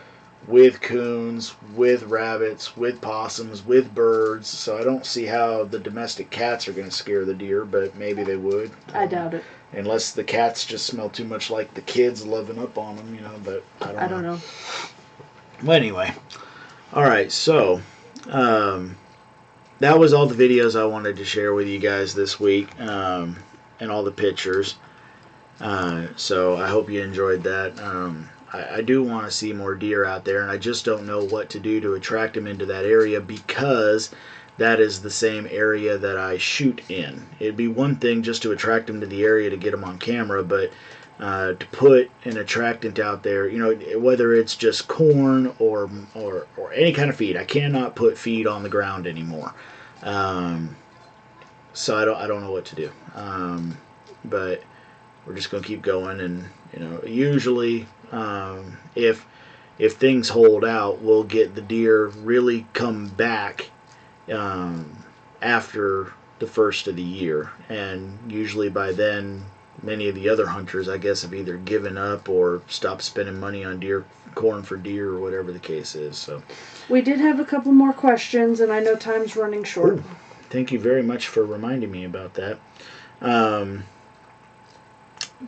Speaker 1: with coons, with rabbits, with possums, with birds. So I don't see how the domestic cats are going to scare the deer, but maybe they would.
Speaker 2: I doubt it.
Speaker 1: Unless the cats just smell too much like the kids loving up on them, but I don't know. Well, anyway. All right, so that was all the videos I wanted to share with you guys this week, and all the pictures. So I hope you enjoyed that. I do want to see more deer out there, and I just don't know what to do to attract them into that area, because that is the same area that I shoot in. It'd be one thing just to attract them to the area to get them on camera, but to put an attractant out there, whether it's just corn or any kind of feed. I cannot put feed on the ground anymore. So I don't know what to do. But we're just going to keep going, and usually if things hold out, we'll get the deer really come back after the first of the year, and usually by then many of the other hunters, I guess, have either given up or stopped spending money on corn for deer, or whatever the case is. So
Speaker 2: we did have a couple more questions, and I know time's running short.
Speaker 1: Ooh, thank you very much for reminding me about that.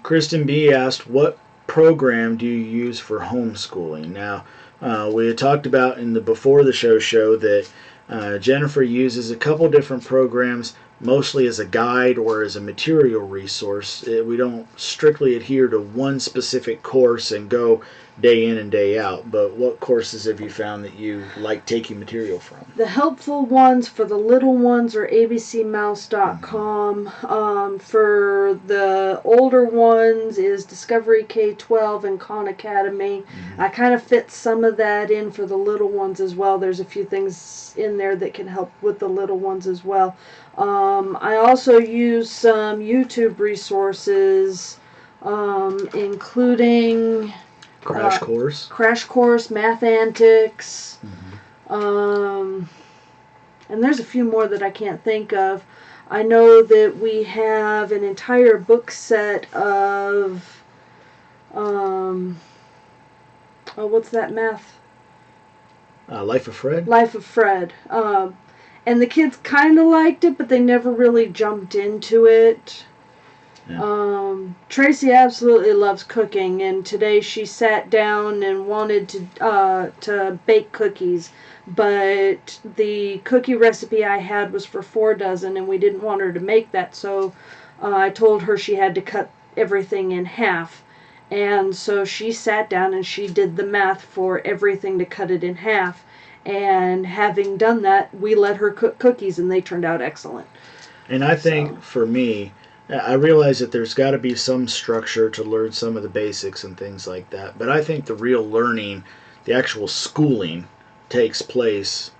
Speaker 1: Kristen B asked, what program do you use for homeschooling? Now, we had talked about in the before the show that Jennifer uses a couple different programs, mostly as a guide or as a material resource. We don't strictly adhere to one specific course and go day in and day out, but what courses have you found that you like taking material from?
Speaker 2: The helpful ones for the little ones are abcmouse.com. For the older ones is Discovery K-12 and Khan Academy. Mm-hmm. I kind of fit some of that in for the little ones as well. There's a few things in there that can help with the little ones as well. I also use some YouTube resources, including
Speaker 1: Crash
Speaker 2: Course, Math Antics, and there's a few more that I can't think of. I know that we have an entire book set of, what's that math?
Speaker 1: Life of Fred?
Speaker 2: Life of Fred. And the kids kind of liked it, but they never really jumped into it. Yeah. Tracy absolutely loves cooking, and today she sat down and wanted to bake cookies, but the cookie recipe I had was for 4 dozen, and we didn't want her to make that, so I told her she had to cut everything in half. And so she sat down and she did the math for everything to cut it in half. And having done that, we let her cook cookies, and they turned out excellent.
Speaker 1: And I think for me, I realize that there's got to be some structure to learn some of the basics and things like that. But I think the real learning, the actual schooling, takes place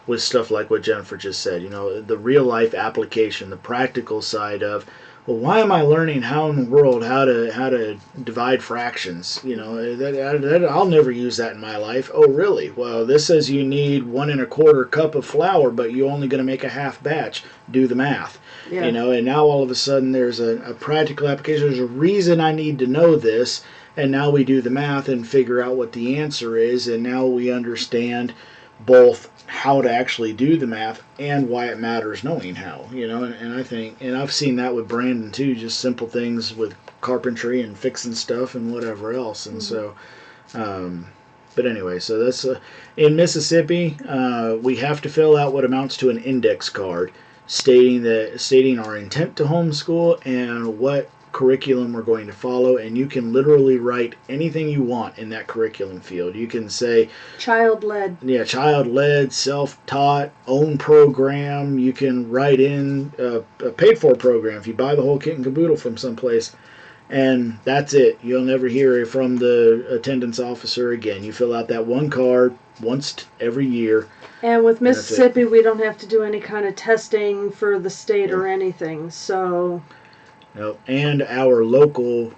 Speaker 1: with stuff like what Jennifer just said. The real life application, the practical side of, well, why am I learning how in the world how to divide fractions? I'll never use that in my life. Oh, really? Well, this says you need 1 1/4 cup of flour, but you're only going to make a half batch. Do the math. Yeah. And now all of a sudden there's a practical application. There's a reason I need to know this, and now we do the math and figure out what the answer is, and now we understand both how to actually do the math and why it matters knowing how, and I think, and I've seen that with Brandon too, just simple things with carpentry and fixing stuff and whatever else. And so but anyway, so that's in Mississippi, we have to fill out what amounts to an index card stating our intent to homeschool and what curriculum we're going to follow, and you can literally write anything you want in that curriculum field. You can say
Speaker 2: child-led.
Speaker 1: Yeah, child-led, self-taught, own program. You can write in a paid-for program if you buy the whole kit and caboodle from someplace, and that's it. You'll never hear from the attendance officer again. You fill out that one card once every year.
Speaker 2: And with Mississippi, we don't have to do any kind of testing for the state or anything, so...
Speaker 1: And our local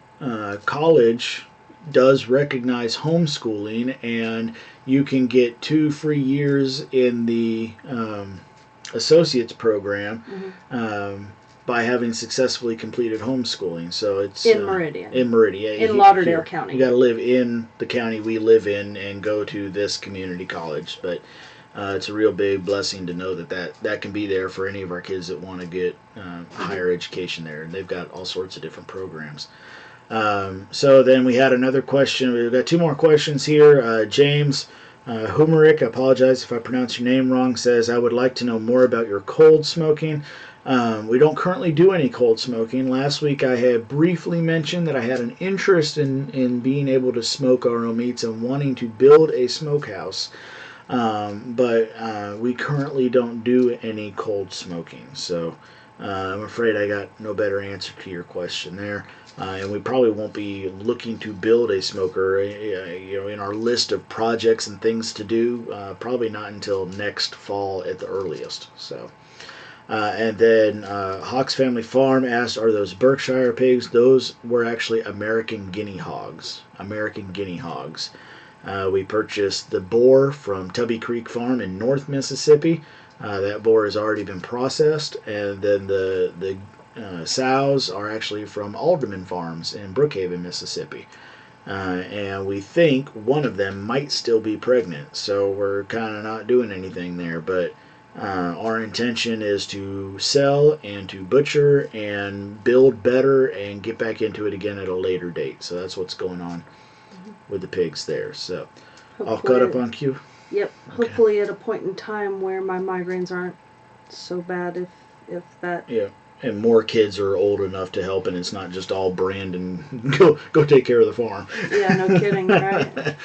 Speaker 1: college does recognize homeschooling, and you can get 2 free years in the associate's program by having successfully completed homeschooling. So it's
Speaker 2: in Meridian.
Speaker 1: In Meridian,
Speaker 2: in Lauderdale County.
Speaker 1: You got to live in the county we live in and go to this community college. But it's a real big blessing to know that can be there for any of our kids that want to get higher education there. And they've got all sorts of different programs. So then we had another question. We've got two more questions here. James Humerick, I apologize if I pronounce your name wrong, says, I would like to know more about your cold smoking. We don't currently do any cold smoking. Last week I had briefly mentioned that I had an interest in being able to smoke our own meats and wanting to build a smokehouse. But we currently don't do any cold smoking. So I'm afraid I got no better answer to your question there. And we probably won't be looking to build a smoker, in our list of projects and things to do. Probably not until next fall at the earliest. So, and then Hawks Family Farm asked, "Are those Berkshire pigs?" Those were actually American guinea hogs. American guinea hogs. We purchased the boar from Tubby Creek Farm in North Mississippi. That boar has already been processed, and then the sows are actually from Alderman Farms in Brookhaven, Mississippi. And we think one of them might still be pregnant, so we're kind of not doing anything there. But our intention is to sell and to butcher and build better and get back into it again at a later date. So that's what's going on with the pigs there. So all caught up on cue?
Speaker 2: Yep. Okay. Hopefully at a point in time where my migraines aren't so bad, if that...
Speaker 1: Yeah. And more kids are old enough to help, and it's not just all brand and go take care of the farm.
Speaker 2: Yeah, no kidding, right?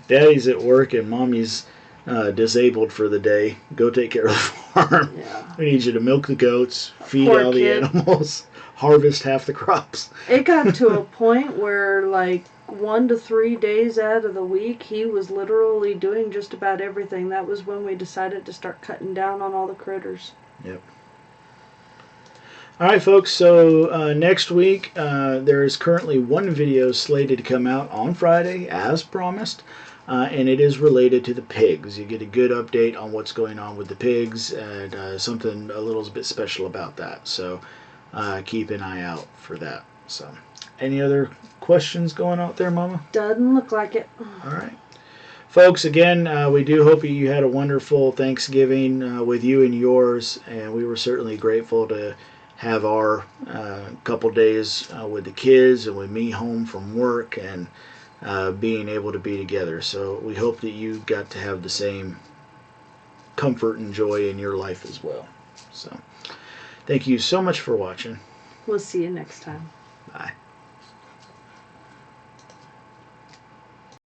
Speaker 1: Daddy's at work and Mommy's disabled for the day. Go take care of the farm.
Speaker 2: Yeah.
Speaker 1: We need you to milk the goats, feed all the animals, harvest half the crops.
Speaker 2: It got to a point where, like, 1 to 3 days out of the week, he was literally doing just about everything. That was when we decided to start cutting down on all the critters.
Speaker 1: Yep. All right, folks, so next week there is currently one video slated to come out on Friday, as promised, and it is related to the pigs. You get a good update on what's going on with the pigs and something a little bit special about that. So keep an eye out for that. So, any other questions going out there, Mama?
Speaker 2: Doesn't look like it.
Speaker 1: All right. Folks, again, we do hope you had a wonderful Thanksgiving with you and yours, and we were certainly grateful to have our couple days with the kids and with me home from work and being able to be together. So we hope that you got to have the same comfort and joy in your life as well. So thank you so much for watching.
Speaker 2: We'll see you next time.
Speaker 1: Bye.